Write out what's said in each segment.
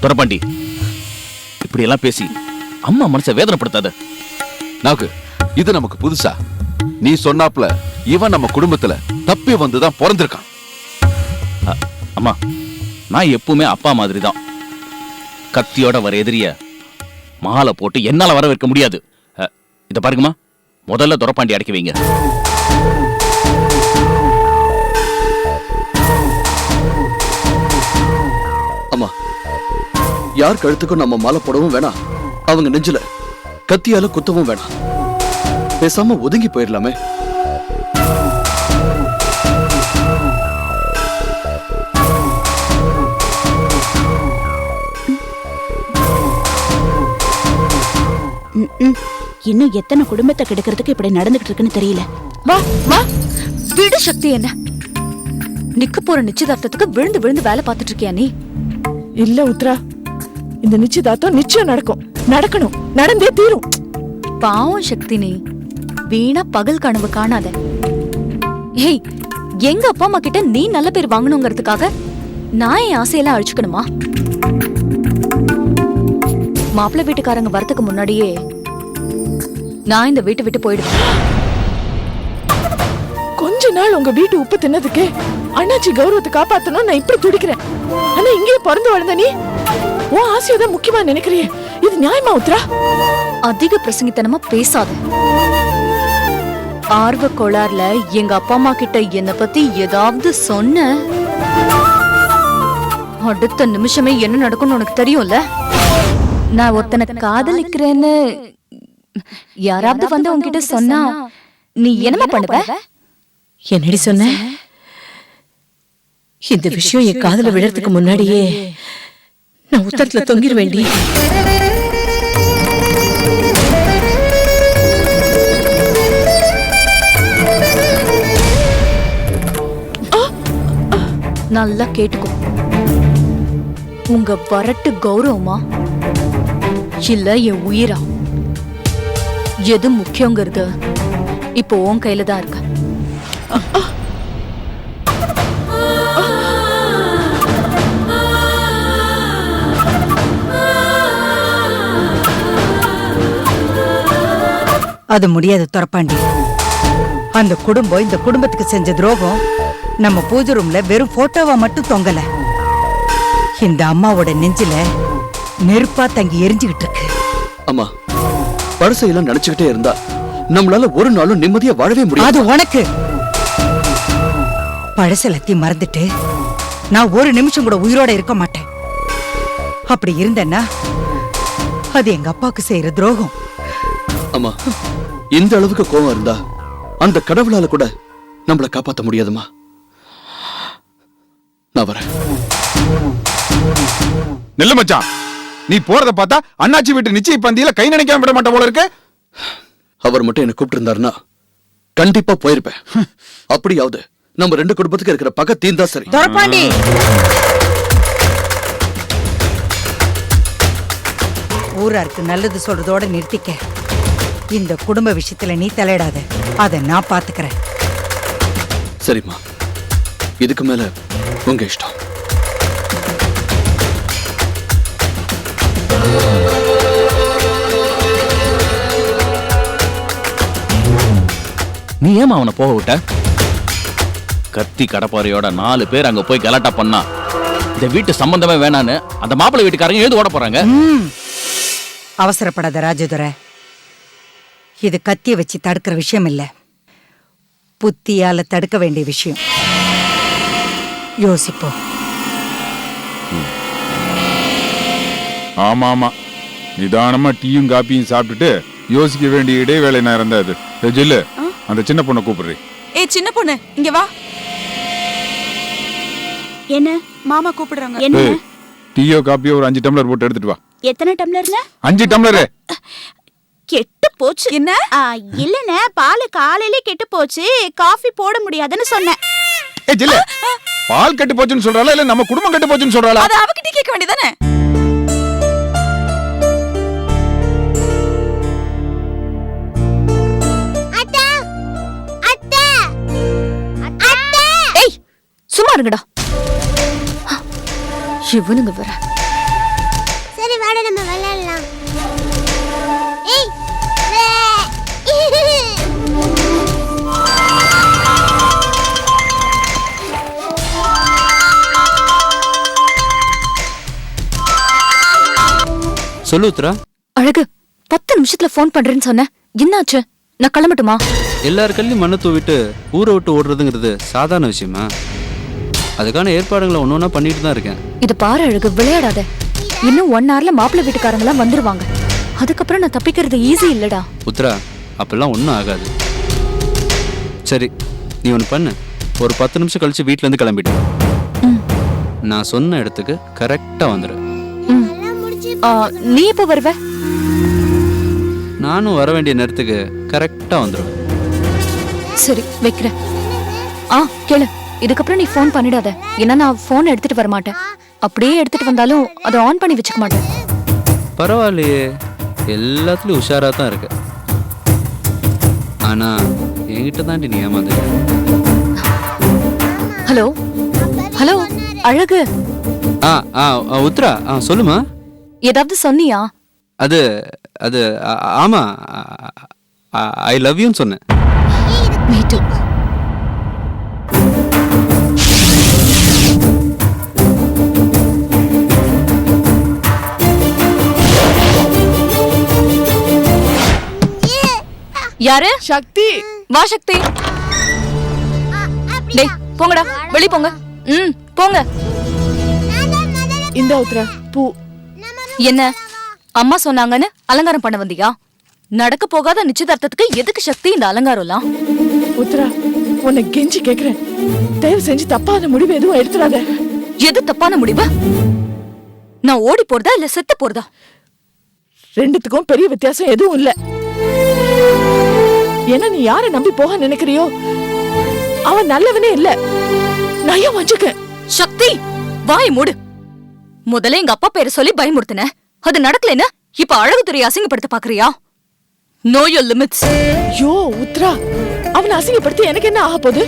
துரப்பாண்டி, இப்படி எல்லாம் பேசி அம்மா மனசை வேதனைப்படுத்தாத. நாகு, இது நமக்கு புதுசா? நீ சொன்னாப்ல இவன் நம்ம குடும்பத்துல தப்பி வந்துதான் பிறந்திருக்கான். அம்மா, நான் எப்பவுமே அப்பா மாதிரி தான். கத்தியோட வர எதிரிய மாலை போட்டு என்னால வர வைக்க முடியாது. இத பாருங்கம்மா, முதல்ல துரப்பாண்டி அடக்கி வைங்க. அம்மா, யார் கழுத்துக்கும் நம்ம மாலை போடவும் வேணாம், அவங்க நெஞ்சில கத்தியால குத்தவும் வேணாம். பேசாம ஒதுங்கி போயிடலாமே. இன்னும் எத்தனை குடும்பத்தை கெடுக்கிறதுக்கு இப்படி நடந்துகிட்டு இருக்குன்னு தெரியல. வா வா, விடு சக்தி. என்ன நிக்க போற நிச்சயதார்த்தத்துக்கு விழுந்து விழுந்து வேலை பார்த்துட்டு இருக்கியா நீ? இல்ல உத்ரா, இந்த நிச்சயதார்த்தம் நிச்சயம் நடக்கும், நடக்கணும், நடந்தே தீரும். பாவம் சக்தி, நீ வீணா பகல் கனவு காணாத. ஏய், எங்க அப்பா அம்மா கிட்ட நீ நல்ல பேர் வாங்கணுங்கிறதுக்காக நான் என் ஆசையெல்லாம் அழிச்சுக்கணுமா? மாப்பிள்ளை வீட்டுக்காரங்க வரதுக்கு முன்னாடியே நான் இந்த வீட்டை விட்டு போயிடுவேன். கொஞ்ச நாள் உங்க வீட்டு உப்பு தின்னதுக்கு அண்ணாச்சி கௌரவத்தை காப்பாத்தணும் நான் இப்படி துடிக்கிறேன். ஆனா இங்கேயே பிறந்து வளர்ந்த நீ உன் ஆசையதான் முக்கியமா நினைக்கிறியே, இது நியாயமா உத்ரா? அதிக பிரசங்கித்தனமா பேசாத. ஆர்வ கோளாறுல எங்க அப்பா அம்மா கிட்ட என்ன பத்தி ஏதாவது சொன்ன அடுத்த நிமிஷமே என்ன நடக்கும்னு உனக்கு தெரியும்ல. நான் ஒருத்தனை காதலிக்கிறேன்னு யாராவது வந்து உன்கிட்ட சொன்னா நீ என்னமா பண்ணுவ? என்னடி சொன்ன? இந்த விஷயம் என் காதுல விழறதுக்கு முன்னாடியே நான் உத்தரத்துல தொங்கிர வேண்டி. நல்லா கேட்டுக்கோ. உங்க வரட்டு கௌரவமா இல்ல என் உயிரா, எது முக்கியங்கிறது இப்போ உன் கையில தான் இருக்க. அது முடியாது துரப்பாண்டி. அந்த குடும்பம் இந்த குடும்பத்துக்கு செஞ்ச துரோகம் நம்ம பூஜை ரூம்ல வெறும் போட்டோவா மட்டும் தொங்கல, இந்த அம்மாவோட நெஞ்சில நெருப்பா தங்கி எரிஞ்சுகிட்டு இருக்கு. அம்மா, பழசையெல்லாம் நினைச்சுக்கிட்டே இருந்தா நம்மளால ஒரு நாளும் நிம்மதியா வாழவே முடியாது. அது உனக்கு. பழசெல்லாத்தையும் மறந்துட்டு நான் ஒரு நிமிஷம் கூட உயிரோட இருக்க மாட்டேன். அப்படி இருந்தேன்னா அது எங்க அப்பாவுக்கு செய்யற துரோகம். அம்மா, இந்த அளவுக்கு கோவம் இருந்தா அந்த கடவுளால கூட நம்மள காப்பாத்த முடியாதுமா. நான் வரேன். நெல்லு மச்சான், நீ போறத பார்த்தா அண்ணாச்சி வீட்டு நிச்சய பந்தியில கை நினைக்காம விட மாட்ட போல இருக்கு. அவர் மட்டும் என்ன கூப்பிட்டு இருந்தாருன்னா கண்டிப்பா போயிருப்பேன். அப்படியாவது நம்ம ரெண்டு குடும்பத்துக்கு இருக்கிற பகை தீந்தா சரி. துரப்பாண்டி, ஊராருக்கு நல்லது சொல்றதோட நிறுத்திக்க. இந்த குடும்ப விஷயத்துல நீ தலையிடாத, அதை நான் பாத்துக்கிறேன். சரிம்மா, இதுக்கு மேல உங்க இஷ்டம். நீ ஏமா அவனை போக விட்ட? கத்தி கடப்பாறையோட 4 பேர் அங்க போய் கலாட்டா பண்ணா இந்த வீட்டு சம்பந்தமே வேணான்னு அந்த மாப்பிள்ளை வீட்டுக்காரங்க எழுந்து ஓட போறாங்க. அவசரப்படாத ராஜதுரை, இது கத்திய வச்சு தடுக்கிற விஷயம் இல்ல, புத்தியால தடுக்க வேண்டிய விஷயம். யோசிப்போம். ஆமா ஆமா, நிதானமா டீயும் காப்பியும் சாப்பிட்டுட்டு யோசிக்க வேண்டிய இடைவேளை நேரம் தான் அது. ஜில்லு, அந்த சின்ன பொண்ணை கூப்பிடுறேன். ஏய் சின்ன பொண்ணு, இங்க வா. என்ன மாமா கூப்பிடுறாங்க. என்ன? டீயோ காப்பியோ ஒரு 5 டம்ளர் போட்டு எடுத்துட்டு வா. எத்தனை டம்ளர்ங்க? 5 டம்ளர். கெட்டு போச்சு. என்ன? இல்லனே, பால் காலையிலே கெட்டு போச்சு, காஃபி போட முடியாதுன்னு சொன்னேன். ஏய் ஜில்லு, பால் கெட்டு போச்சுன்னு சொல்றாளா இல்ல நம்ம குடும்பம் கெட்டு போச்சுன்னு சொல்றாளா? அத அவகிட்ட கேட்க வேண்டியதானே? அத்தை, அத்தை, அத்தை. ஏய், சும்மா இருங்கடா. இவனுங்க வர சொல்லு உத்ரா. அழகு 10 நிமிஷத்துல ஃபோன் பண்றேன்னு சொன்னேன், என்னாச்சு? நான் கிளம்பட்டுமா? எல்லார் கல்லையும் மண்ணை தூவிட்டு ஊரை விட்டு ஓடுறதுங்கிறது சாதாரண விஷயமா? அதுக்கான ஏற்பாடுகளை ஒன்று ஒன்றா பண்ணிட்டு தான் இருக்கேன். இது பாரு அழகு, விளையாடாத. இன்னும் 1 hourல மாப்பிள்ளை வீட்டுக்காரங்களாம் வந்துருவாங்க. அதுக்கப்புறம் நான் தப்பிக்கிறது ஈஸி இல்லடா. உத்ரா, அப்பெல்லாம் ஒன்றும் ஆகாது. சரி, நீ ஒன்று பண்ணு. ஒரு 10 நிமிஷம் கழிச்சு வீட்டிலேருந்து கிளம்பிட்டு நான் சொன்ன இடத்துக்கு கரெக்டாக வந்துடு. நீ எப்போ வருவ? நானும் வர வேண்டிய நேரத்துக்கு கரெக்டாக வந்துடுவேன். சரி, வைக்கிறேன். கேளு, இதுக்கப்புறம் நீ ஃபோன் பண்ணிடாத. ஏன்னா நான் ஃபோன் எடுத்துட்டு வர மாட்டேன். அப்படியே எடுத்துட்டு வந்தாலும் அதை ஆன் பண்ணி வச்சுக்க மாட்டேன். பரவாயில்லையே, எல்லாத்துலயும் உஷாரா தான் இருக்கு. ஆனா என்கிட்ட தாண்டி நீ ஏமாந்து. ஹலோ ஹலோ அழகு. உத்ரா, சொல்லுமா. ஏதாவது சொன்னியா? அது அது ஆமா, ஐ லவ் யூன்னு சொன்னேன். Me too. யாரு? சக்தி. வா சக்தி. டேய் போங்கடா, வெளிய போங்க. போங்க. இந்த உத்ரா பூ. என்ன அம்மா சொன்னாங்கன்னு அலங்காரம் பண்ண வந்தியா? நடக்க போகாத நிச்சயதார்த்தத்துக்கு எதுக்கு சக்தி இந்த அலங்காரம்லாம்? உத்ரா, உன்னை கெஞ்சி கேக்குறேன், தயவு செஞ்சு தப்பான முடிவு எதுவும் எடுத்துறாத. எது தப்பான முடிவு? நான் ஓடி போறதா இல்ல செத்து போறதா? ரெண்டுத்துக்கும் பெரிய வித்தியாசம் எதுவும் இல்ல. ஏன்னா நீ யாரை நம்பி போக நினைக்கிறியோ அவன் நல்லவனே இல்ல. நான் ஏன் வஞ்சுக்க? சக்தி, வாய் மூடு. முதல்ல எங்க அப்பா பேரை சொல்லி பயமுறுத்தின, அது நடக்கலன்னா இப்ப அழகுத்துறையை அசிங்கப்படுத்த பாக்குறியா? Know your limits. யோ உத்ரா, அவனை அசிங்கப்படுத்தி எனக்கு என்ன ஆக போகுது?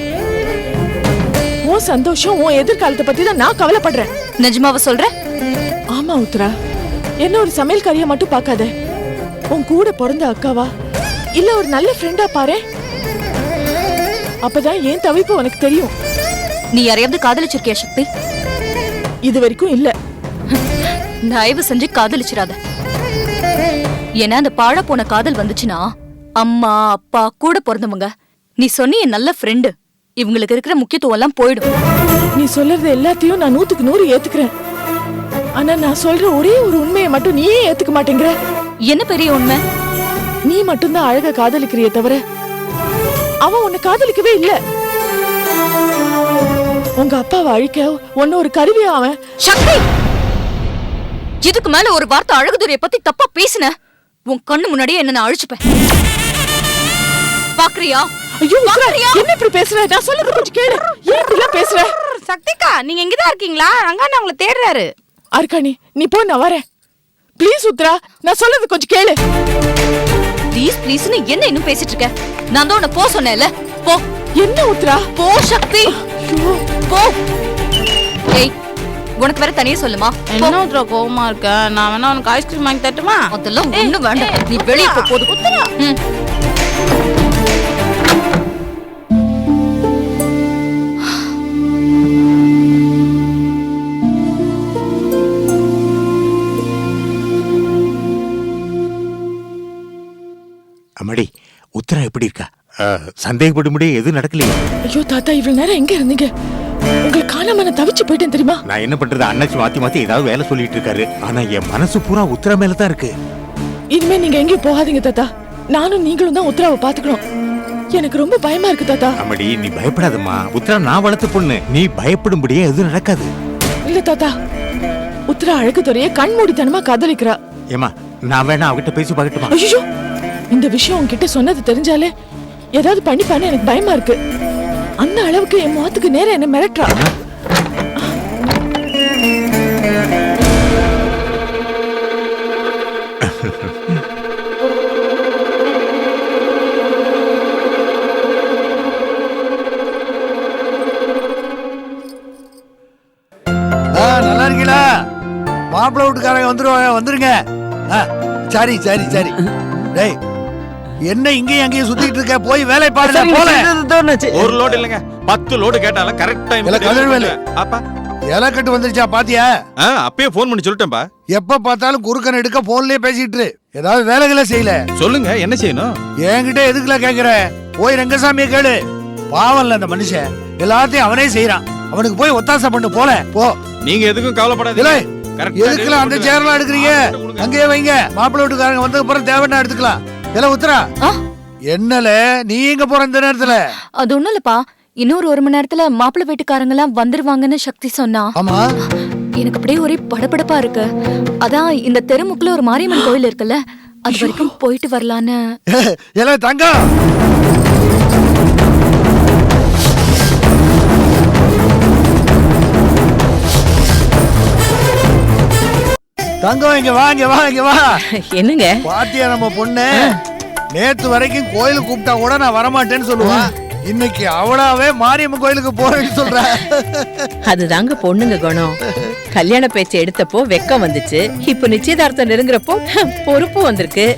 உன் சந்தோஷம், உன் எதிர்காலத்தை பத்தி தான் நான் கவலைப்படுறேன். நிஜமாவ சொல்ற? ஆமா உத்ரா, என்ன ஒரு சமையல்காரியா மட்டும் பார்க்காத. உன் கூட பிறந்த அக்காவா இல்ல ஒரு நல்ல ஃப்ரெண்டா பாரு. அப்பதான் ஏன் தவிப்பு உனக்கு தெரியும். நீ யாரையாவது காதலிச்சிருக்கியா சக்தி? இது வரைக்கும் இல்ல. தயவு செஞ்சு காதலிச்சிராத. ஏன்னா அந்த பாழ போன காதல் வந்துச்சுன்னா அம்மா அப்பா கூட பிறந்தவங்க, நீ சொன்னிய நல்ல ஃப்ரெண்டு, இவங்களுக்கு இருக்கிற முக்கியத்துவம் எல்லாம் போயிடும். நீ சொல்றது எல்லாத்தையும் நான் 100க்கு 100 ஏத்துக்கிறேன். ஆனா நான் சொல்ற ஒரே ஒரு உண்மையை மட்டும் நீயே ஏத்துக்க மாட்டேங்கிற. என்ன பெரிய உண்மை? நீ மட்டும்தான் அழக காதலிக்கிறிய தவிர அவன் உன்னை காதலிக்கவே இல்ல. உங்க அப்பாவை அழிக்க உன்ன ஒரு கருவியா அவன். சக்தி, இதுக்கு மேல ஒரு வார்த்தை அழகுதுரைய பத்தி தப்பா பேசின உன் கண்ணு முன்னாடியே என்ன நான் அழிச்சுப்பேன். பாக்குறியா? ஐயோ என்ன இப்படி பேசுற? நான் சொல்றது கொஞ்சம் கேளு. ஏன் இப்படி எல்லாம் பேசுற? சக்திகா, நீங்க எங்கதான் இருக்கீங்களா? ரங்கா உங்களை தேடுறாரு. அர்க்காணி, நீ போ, நான் வரேன். ப்ளீஸ் உத்ரா, நான் சொல்றது கொஞ்சம் கேளு. ப்ளீஸ் ப்ளீஸ்னு என்ன இன்னும் பேசிட்டு இருக்க? நான் தான் உன்னை போ சொன்னேன்ல, போ. என்ன உத்ரா? போ சக்தி, போ. ஏய், உனக்கு வேற தனியா சொல்லுமா? என்ன உத்ரா கோவமா இருக்க? நான் வேணா உனக்கு ஐஸ்கிரீம் வாங்கி தட்டுமா? அதெல்லாம் ஒண்ணும் வேண்டாம், நீ வெளியே போ. போதும் உத்ரா. அம்மாடி, உத்தரா எப்படி இருக்கா? சந்தேகப்படும்படி எதுவும் நடக்கலையே? ஐயோ தாத்தா, இவ்வளவு நேரம் எங்க இருந்தீங்க? உங்களை காணாம நான் தவிச்சு போயிட்டேன் தெரியுமா? நான் என்ன பண்றது, அண்ணாச்சி மாத்தி மாத்தி ஏதாவது வேலை சொல்லிட்டு இருக்காரு. ஆனா என் மனசு பூரா உத்தரா மேலதான் இருக்கு. இனிமே நீங்க எங்கேயும் போகாதீங்க தாத்தா. நானும் நீங்களும் தான் உத்தராவை பாத்துக்கணும். எனக்கு ரொம்ப பயமா இருக்கு தாத்தா. அம்மாடி, நீ பயப்படாதம்மா. உத்தரா நான் வளர்த்த பொண்ணு, நீ பயப்படும்படியே எதுவும் நடக்காது. இல்ல தாத்தா, உத்தரா அழகுதுறைய கண்மூடித்தனமா காதலிக்கிறா. ஏமா, நான் வேணா அவகிட்ட பேசி பார்க்கட்டுமா? ஐயோ, இந்த விஷயம் உன்கிட்ட சொன்னது தெரிஞ்சாலே ஏதாவது பண்ணிப்பான்னு எனக்கு பயமா இருக்கு. அந்த அளவுக்கு என் முகத்துக்கு நேரம் என்ன மிரட்டுறா. நல்லா இருக்கீங்களா? மாப்பிள்ளை வீட்டுக்காரங்க வந்துருங்க. சரி சரி சரி. டேய், என்ன இங்கேயும் அங்கேயும் சுத்திட்டு இருக்க? போய் வேலை பாருங்க. போல ஒரு லோடு இல்லங்க, 10 லோடு கேட்டாலும் கரெக்ட் டைம். கதிர்வேலு, அப்பா இலை கட்டு வந்துருச்சா பாத்தியா? அப்பயே போன் பண்ணி சொல்லிட்டேன்பா. எப்ப பார்த்தாலும் குறுக்கன் எடுக்க போன்லயே பேசிட்டு ஏதாவது வேலைகளை செய்யல. சொல்லுங்க என்ன செய்யணும்? என்கிட்ட எதுக்குல கேக்குற? போய் ரங்கசாமியை கேளு. பாவம்ல அந்த மனுஷன், எல்லாத்தையும் அவனே செய்யறான். அவனுக்கு போய் ஒத்தாசை பண்ணு போல போ. நீங்க எதுக்கும் கவலைப்படாதீங்க. எதுக்குல அந்த சேர்லாம் எடுக்கிறீங்க? அங்கேயே வைங்க. மாப்பிள்ளை வீட்டுக்காரங்க வந்த அப்புறம் தேவைன்னா எடுத்துக்கலாம். இல்ல உத்தரா என்னல நீ எங்க போற இந்த நேரத்துல? அது ஒண்ணும் இல்லப்பா, இன்னொரு 1 மணி நேரத்துல மாப்பிள்ளை வீட்டுக்காரங்க எல்லாம் வந்துருவாங்கன்னு சக்தி சொன்னா. ஆமா, எனக்கு அப்படியே ஒரே படபடப்பா இருக்கு. அதான் இந்த தெருமுக்குல ஒரு மாரியம்மன் கோயில் இருக்குல்ல, அது வரைக்கும் போயிட்டு வரலான்னு. எல்லாம் தங்கம் தங்கம் இங்க வா, இங்க வா, இங்க வா. என்னங்க பாத்தியா நம்ம பொண்ணு? நேத்து வரைக்கும் கோயிலுக்கு கூப்பிட்டா கூட நான் வரமாட்டேன்னு சொல்லுவான். இன்னைக்கு அவளாவே மாரியம்மன் கோயிலுக்கு போறேன்னு சொல்ற. அதுதாங்க பொண்ணுங்க குணம். கல்யாண பேச்சை எடுத்தப்போ வெக்கம் வந்துச்சு, இப்ப நிச்சயதார்த்தம் நெருங்குறப்போ பொறுப்பு வந்திருக்கு.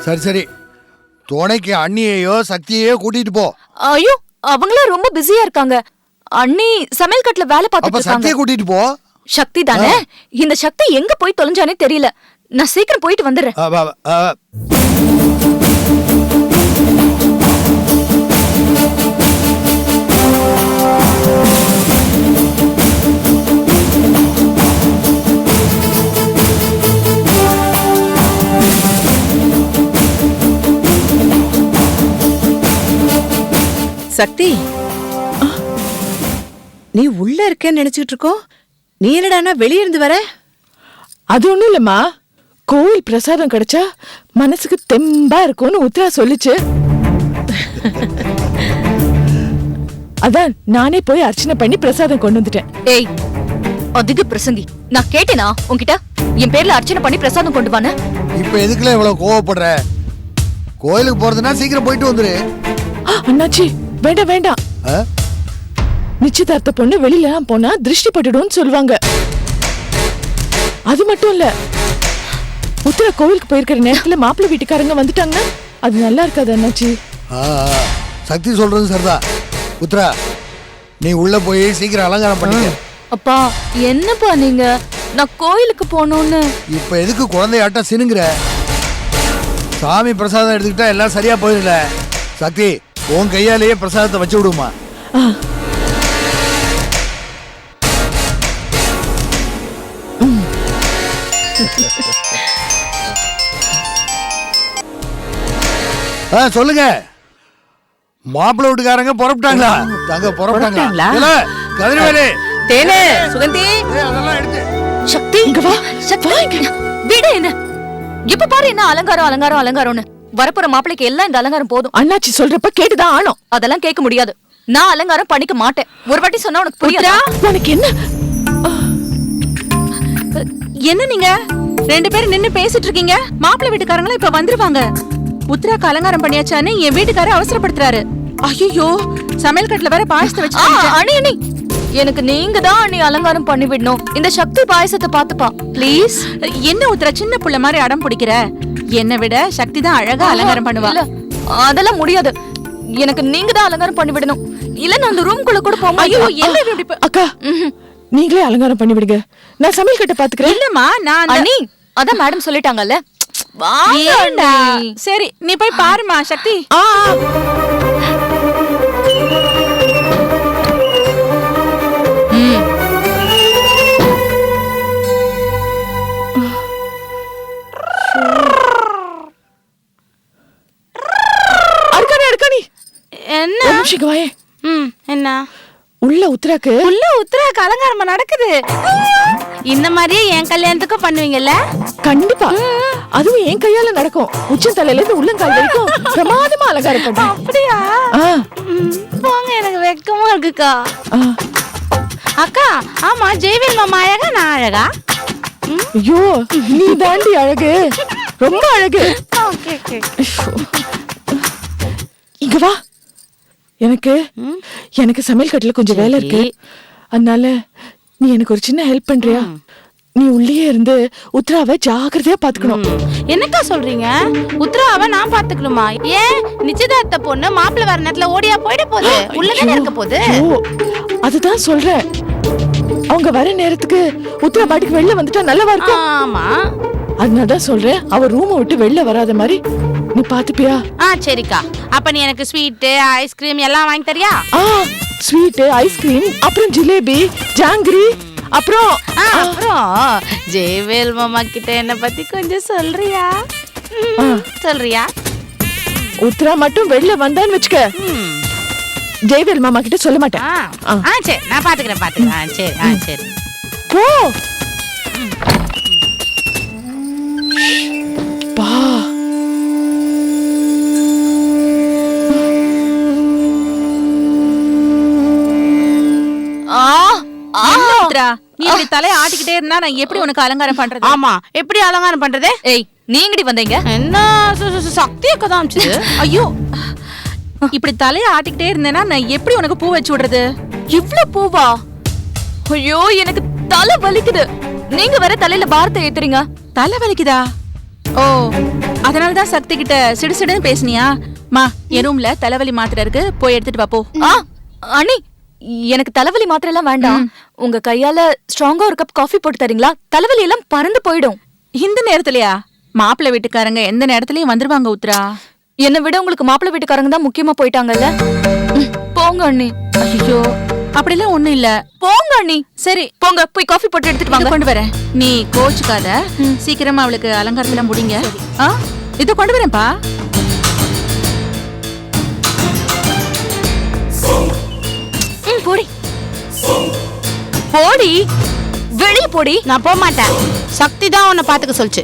சரி சரி, துணைக்கு அண்ணியையோ சக்தியையோ கூட்டிட்டு போ. ஐயோ, அவங்களாம் ரொம்ப பிஸியா இருக்காங்க. அண்ணி சமையல் கட்டுல வேலை பார்த்துட்டு இருக்காங்க. சக்தியை கூட்டிட்டு போ. சக்தி தானே? இந்த சக்தி எங்க போய் தொலைஞ்சானே தெரியல. நான் சீக்கிரம் போயிட்டு வந்துடுறேன். சக்தி, நீ உள்ள இருக்கேன்னு நினைச்சிட்டு இருக்கோம். நீ என்னடானா வெளியே இருந்து வர? அது ஒண்ணும் இல்லம்மா, கோவில் பிரசாதம் கிடைச்சா மனசுக்கு தெம்பா இருக்கும்னு உத்தரா சொல்லிச்சு. அதான் நானே போய் அர்ச்சனை பண்ணி பிரசாதம் கொண்டு வந்துட்டேன். ஏய், அதிக பிரசங்கி, நான் கேட்டேனா உன்கிட்ட என் பேர்ல அர்ச்சனை பண்ணி பிரசாதம் கொண்டு வானே? இப்ப எதுக்குல இவ்வளவு கோவப்படுற? கோயிலுக்கு போறதுன்னா சீக்கிரம் போயிட்டு வந்துரு. அண்ணாச்சி வேண்டாம் வேண்டாம். நிச்சயதார்த்த பொண்ணு வெளியில போனா திருஷ்டி பட்டுடும் சொல்லுவாங்க. அது மட்டும் இல்ல, உத்தர கோவிலுக்கு போயிருக்கிற நேரத்துல மாப்பிள்ளை வீட்டுக்காரங்க வந்துட்டாங்கன்னா அது நல்லா இருக்காது அண்ணாச்சி. சக்தி சொல்றது சரிதா. உத்தரா, நீ உள்ள போய் சீக்கிரம் அலங்காரம் பண்ணிக்க. அப்பா என்னப்பா நீங்க, நான் கோயிலுக்கு போகணும்னு. இப்ப எதுக்கு குழந்தையாட்டம் சினுங்குற? சாமி பிரசாதம் எடுத்துக்கிட்டா எல்லாம் சரியா போயிடல. சக்தி, உன் கையாலேயே பிரசாதத்தை வச்சு விடுமா. சொல்லுங்க, மாப்பிள்ளை வீட்டுக்காரங்க புறப்பட்டாங்களா? தாங்க புறப்பட்டாங்களா? கதிரவேலு, தேனே, சுகந்தி, அதெல்லாம் எடுத்து. சக்தி இங்க வா. சக்தி வீடு என்ன இப்ப பாரு, என்ன அலங்காரம் அலங்காரம் அலங்காரம்னு. வரப்போற மாப்பிளைக்கு எல்லாம் இந்த அலங்காரம் போதும். அண்ணாச்சி சொல்றப்ப கேட்டுதான் ஆனோம். அதெல்லாம் கேட்க முடியாது. நான் அலங்காரம் பண்ணிக்க மாட்டேன். ஒரு வாட்டி சொன்னா உனக்கு புரியுதா? உனக்கு என்ன என்ன நீங்க 2 பேரும் நின்னு பேசிட்டு இருக்கீங்க? மாப்பிள்ளை வீட்டுக்காரங்களும் இப்ப வந்துருவாங்க. உத்தராக்கு அலங்காரம் பண்ணியாச்சான்னு என் வீட்டுக்கார அவசரப்படுத்துறாரு. ஐயோ, சமையல் கட்டுல வேற பாயசத்தை வச்சு. அணி அணி, எனக்கு நீங்க தான் அண்ணி அலங்காரம் பண்ணி விடணும். இந்த சக்தி பாயசத்தை பாத்துப்பா ப்ளீஸ். என்ன உத்தரா சின்ன புள்ள மாதிரி அடம் பிடிக்கிற? என்னை விட சக்தி தான் அழகா அலங்காரம் பண்ணுவா. அதெல்லாம் முடியாது, எனக்கு நீங்க தான் அலங்காரம் பண்ணி விடணும். இல்ல நான் அந்த ரூம்குள்ள கூட போக மாட்டேன். ஐயோ, என்ன இப்படி? அக்கா, நீங்களே அலங்காரம் பண்ணி விடுங்க, நான் சமையல் கட்ட பாத்துக்கிறேன். இல்லம்மா, நான் அண்ணி அதான் மேடம் சொல்லிட்டாங்கல்ல. ஏண்டா? சரி, நீ போய் பாருமா சக்தி. என்ன என்ன உள்ள உத்தராக்கு அலங்காரம் நடக்குது. இந்த மாதிரியே என் கல்யாணத்துக்கும் பண்ணுவீங்கல்ல? கண்டிப்பா, அதுவும் என் கையால நடக்கும். உச்சந்தலையில இருந்து உள்ளங்கால் வரைக்கும் பிரமாதமா அலங்காரம் பண்ணுவேன். அப்படியா? போங்க, எனக்கு வெக்கமா இருக்குக்கா. அக்கா, ஆமா, ஜெய்வேல் மாமா அழகா நான் அழகா? ஐயோ, நீ தாண்டி அழகு, ரொம்ப அழகு. இங்க வா. எனக்கு சமையல் கட்டுல கொஞ்சம் வேலை இருக்கு. அதனால நீ எனக்கு ஒரு சின்ன ஹெல்ப் பண்றியா? நீ உள்ளே இருந்து உத்ராவை ஜாக்கிரதையா பாத்துக்கணும். என்னக்கா சொல்றீங்க? உத்ராவை நான் பாத்துக்கணுமா? ஏன் நிச்சயதார்த்த பொண்ணு மாப்பிள்ளை வர நேரத்துல ஓடியா போயிட போகுது? உள்ளதானே இருக்க போகுது. அதுதான் சொல்றேன். அவங்க வர நேரத்துக்கு உத்ரா பாட்டுக்கு வெளில வந்துட்டா நல்லவா இருக்கும். ஆமா, அதனாலதான் சொல்றேன், அவ ரூமை விட்டு வெளில வராத மாதிரி நீ பாத்துப்பியா? சரிக்கா. அப்ப நீ எனக்கு ஸ்வீட் ஐஸ்கிரீம் எல்லாம் வாங்கி தரியா? ஸ்வீட் ஐஸ்கிரீம், அப்புறம் ஜிலேபி, ஜாங்கிரி, அப்புறம் ஜெயவேல் மாமா கிட்ட என்ன பத்தி கொஞ்சம் சொல்றியா? உத்ரா மட்டும் வெளில வந்தான்னு வச்சுக்க, ஜெயவேல் மாமா கிட்ட சொல்ல மாட்டேன். சரி, நான் பாத்துக்கிறேன். சரி போ. பா. நீ இப்படி தலைய ஆட்டிக்கிட்டே இருந்தா நான் எப்படி உனக்கு அலங்காரம் பண்றது? ஆமா, எப்படி அலங்காரம் பண்றது? ஏய், நீங்கடி வந்தீங்க? என்ன சக்தி கதாம்ச்சு? ஐயோ, இப்படி தலைய ஆட்டிக்கிட்டே இருந்தேன்னா நான் எப்படி உனக்கு பூ வச்சு விடுறது? இவ்ளோ பூவா? ஐயோ, எனக்கு தலை வலிக்குது. நீங்க வேற தலையில பாரத்தை ஏத்துறீங்க. தலை வலிக்குதா? ஓ, அதனாலதான் சக்தி கிட்ட சிடுசிடுன்னு பேசுனியா? மா, என் ரூம்ல தலைவலி மாத்திரை இருக்கு, போய் எடுத்துட்டு வா போ. அண்ணி, எனக்கு தலைவலி மாத்திரை எல்லாம் வேண்டாம். உங்க கையால ஸ்ட்ராங்கா ஒரு கப் காஃபி போட்டு தரீங்களா? தலைவலி எல்லாம் பறந்து போயிடும். இந்த நேரத்துலயா? மாப்பிள்ளை வீட்டுக்காரங்க எந்த நேரத்துலயும் வந்துருவாங்க உத்ரா. என்னை விட உங்களுக்கு மாப்பிள்ளை வீட்டுக்காரங்க தான் முக்கியமா போயிட்டாங்கல்ல. போங்க அண்ணி. ஐயோ, அப்படிலாம் ஒண்ணும் இல்ல. போங்க அண்ணி. சரி போங்க, போய் காஃபி போட்டு எடுத்துட்டு வாங்க. கொண்டு வரேன். நீ கோச்சுக்காத, சீக்கிரமா அவளுக்கு அலங்காரத்துல முடிங்க. இத கொண்டு வரேன்ப்பா. போடி போடி, வெளியே போடி. நான் போக மாட்டேன். சக்தி தான் உன்னை பாத்துக்க சொல்லுச்சு.